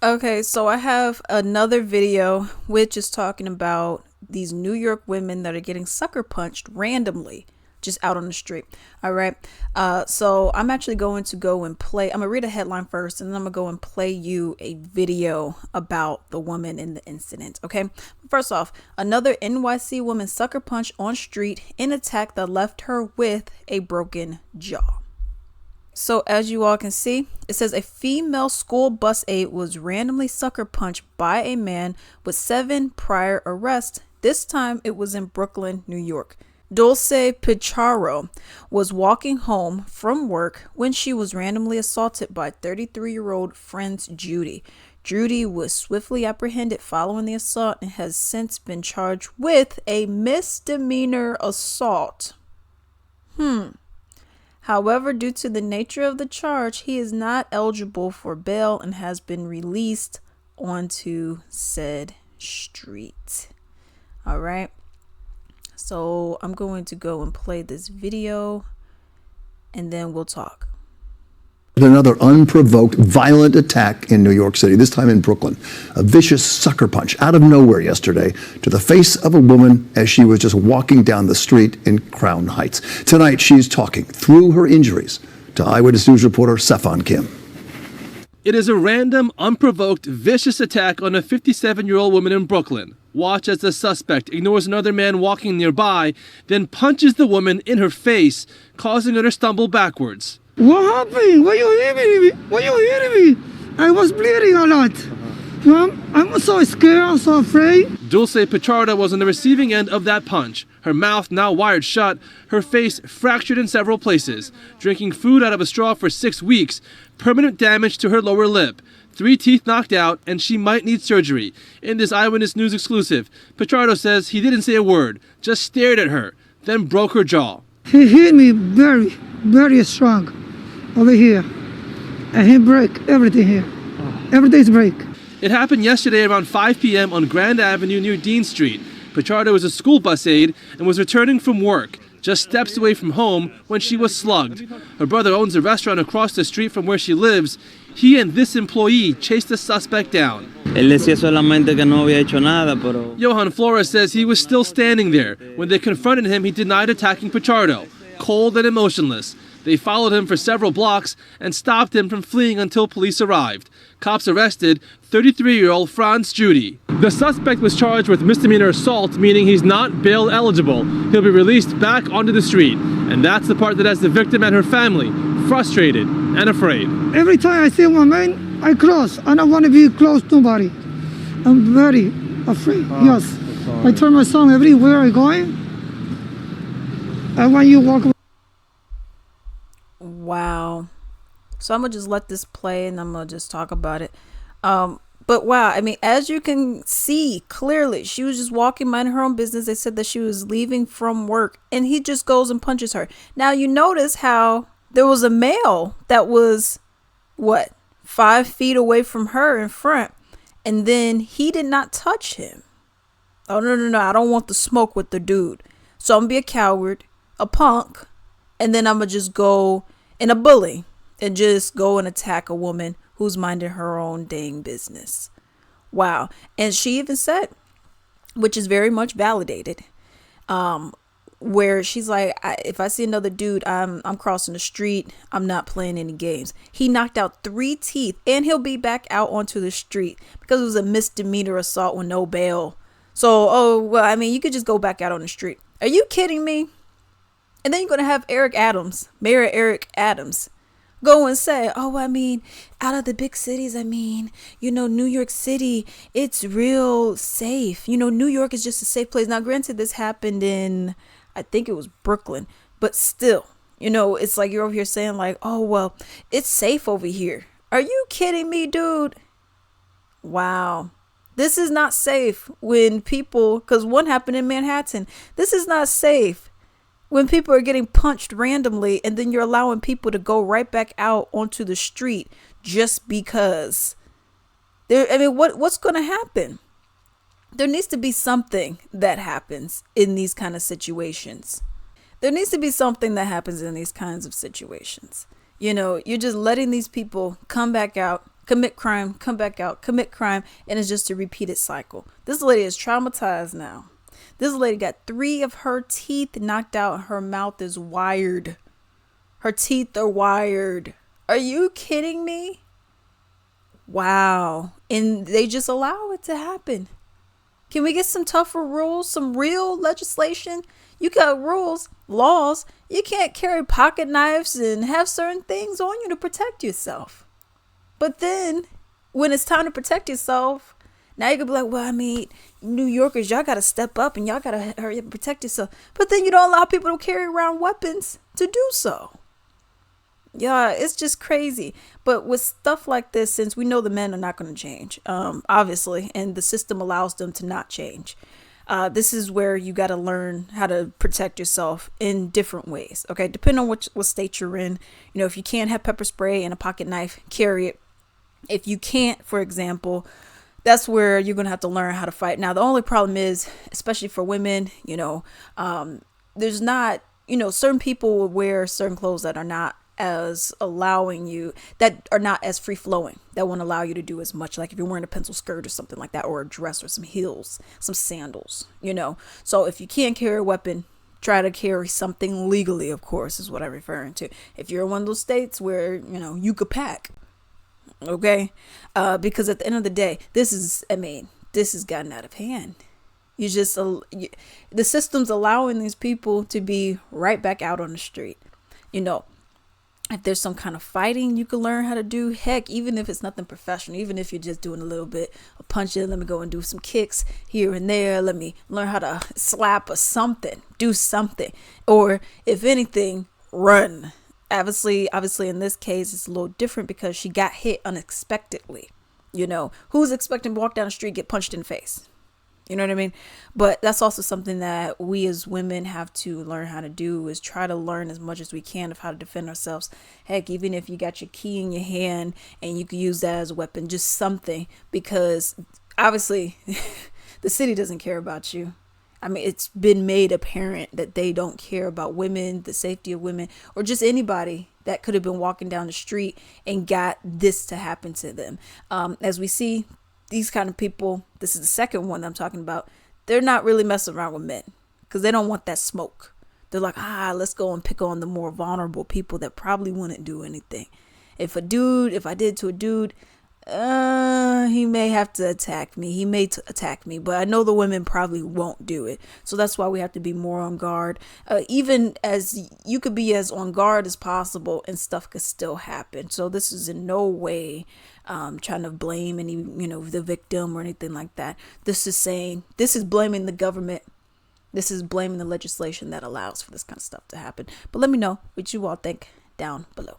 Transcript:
Okay, so I have another video which is talking about these New York women that are getting sucker punched randomly just out on the street. All right. So I'm actually going to go and play. I'm gonna read a headline first, and then I'm gonna go and play you a video about the woman in the incident. Okay. First off, another NYC woman sucker punched on street in attack that left her with a broken jaw. So as you all can see, it says a female school bus aide was randomly sucker punched by a man with 7 prior arrests. This time it was in Brooklyn, New York. Dulce Pichardo was walking home from work when she was randomly assaulted by 33-year-old friend Judy. Judy was swiftly apprehended following the assault and has since been charged with a misdemeanor assault. However, due to the nature of the charge, he is not eligible for bail and has been released onto said street. All right. So I'm going to go and play this video and then we'll talk. Another unprovoked violent attack in New York City, this time in Brooklyn. A vicious sucker punch out of nowhere yesterday to the face of a woman as she was just walking down the street in Crown Heights. Tonight, she's talking through her injuries to Eyewitness News reporter Sefan Kim. It is a random, unprovoked, vicious attack on a 57-year-old woman in Brooklyn. Watch as the suspect ignores another man walking nearby, then punches the woman in her face, causing her to stumble backwards. What happened? Why you hitting me? Why you hitting me? I was bleeding a lot. I'm so scared, I'm so afraid. Dulce Pichardo was on the receiving end of that punch. Her mouth now wired shut, her face fractured in several places, drinking food out of a straw for 6 weeks, permanent damage to her lower lip, 3 teeth knocked out, and she might need surgery. In this Eyewitness News exclusive, Pichardo says he didn't say a word, just stared at her, then broke her jaw. He hit me very, very strong over here. And he broke everything here. Everything's break. It happened yesterday around 5 p.m. on Grand Avenue near Dean Street. Pichardo is a school bus aide and was returning from work, just steps away from home when she was slugged. Her brother owns a restaurant across the street from where she lives. He and this employee chased the suspect down. Johan Flores says he was still standing there. When they confronted him, he denied attacking Pichardo, cold and emotionless. They followed him for several blocks and stopped him from fleeing until police arrived. Cops arrested 33-year-old Franz Judy. The suspect was charged with misdemeanor assault, meaning he's not bail eligible. He'll be released back onto the street. And that's the part that has the victim and her family frustrated and afraid. Every time I see one man, I cross. I don't want to be close to nobody. I'm very afraid, yes. I turn my son everywhere I go. And when you walk away. Wow. So I'm gonna just let this play and I'm gonna just talk about it. But wow, I mean, as you can see clearly, she was just walking, minding her own business. They said that she was leaving from work and he just goes and punches her. Now you notice how there was a male that was 5 feet away from her in front, and then he did not touch him. Oh no, I don't want the smoke with the dude. So I'm gonna be a coward, a punk, and then I'm gonna just go and a bully and just go and attack a woman who's minding her own dang business. Wow. And she even said, which is very much validated, where she's like, if I see another dude, I'm crossing the street. I'm not playing any games. He knocked out 3 teeth and he'll be back out onto the street because it was a misdemeanor assault with no bail. So, I mean, you could just go back out on the street. Are you kidding me? And then you're going to have Mayor Eric Adams, go and say, I mean, out of the big cities, New York City, it's real safe. New York is just a safe place. Now, granted, this happened in, I think it was Brooklyn, but still, it's like you're over here saying like, it's safe over here. Are you kidding me, dude? Wow. This is not safe when people, because one happened in Manhattan. This is not safe when people are getting punched randomly and then you're allowing people to go right back out onto the street just because. What's going to happen? There needs to be something that happens in these kind of situations. There needs to be something that happens in these kinds of situations. You're just letting these people come back out commit crime, come back out, commit crime, and it's just a repeated cycle. This lady is traumatized now. This lady got 3 of her teeth knocked out. Her mouth is wired. Her teeth are wired. Are you kidding me? Wow. And they just allow it to happen. Can we get some tougher rules, some real legislation? You got rules, laws. You can't carry pocket knives and have certain things on you to protect yourself. But then when it's time to protect yourself, now you can be like, well, I mean, New Yorkers, y'all got to step up and y'all got to hurry up and protect yourself. But then you don't allow people to carry around weapons to do so. Yeah, it's just crazy. But with stuff like this, since we know the men are not going to change, obviously, and the system allows them to not change, this is where you got to learn how to protect yourself in different ways. Okay, depending on what state you're in. You know, if you can't have pepper spray and a pocket knife, carry it. If you can't, for example, that's where you're going to have to learn how to fight. Now, the only problem is, especially for women, you know, there's not, you know, certain people will wear certain clothes that are not as allowing you, that are not as free flowing, that won't allow you to do as much. Like if you're wearing a pencil skirt or something like that, or a dress or some heels, some sandals, you know. So if you can't carry a weapon, try to carry something legally, of course, is what I'm referring to. If you're in one of those states where, you know, you could pack, okay, because at the end of the day, this has gotten out of hand. The system's allowing these people to be right back out on the street. You know, if there's some kind of fighting you can learn how to do, heck, even if it's nothing professional, even if you're just doing a little bit of punching, let me go and do some kicks here and there. Let me learn how to slap or something, do something. Or if anything, run. Obviously, in this case, it's a little different because she got hit unexpectedly. You know, who's expecting to walk down the street, get punched in the face? You know what I mean? But that's also something that we as women have to learn how to do, is try to learn as much as we can of how to defend ourselves. Heck, even if you got your key in your hand and you can use that as a weapon, just something, because obviously the city doesn't care about you. I mean, it's been made apparent that they don't care about women, the safety of women, or just anybody that could have been walking down the street and got this to happen to them. As we see, these kind of people, this is the second one I'm talking about, they're not really messing around with men because they don't want that smoke. They're like, let's go and pick on the more vulnerable people that probably wouldn't do anything. If I did to a dude, he may have to attack me. He may attack me, but I know the women probably won't do it. So that's why we have to be more on guard. Even as you could be as on guard as possible and stuff could still happen. So this is in no way trying to blame any, the victim or anything like that. This is blaming the government. This is blaming the legislation that allows for this kind of stuff to happen. But let me know what you all think down below.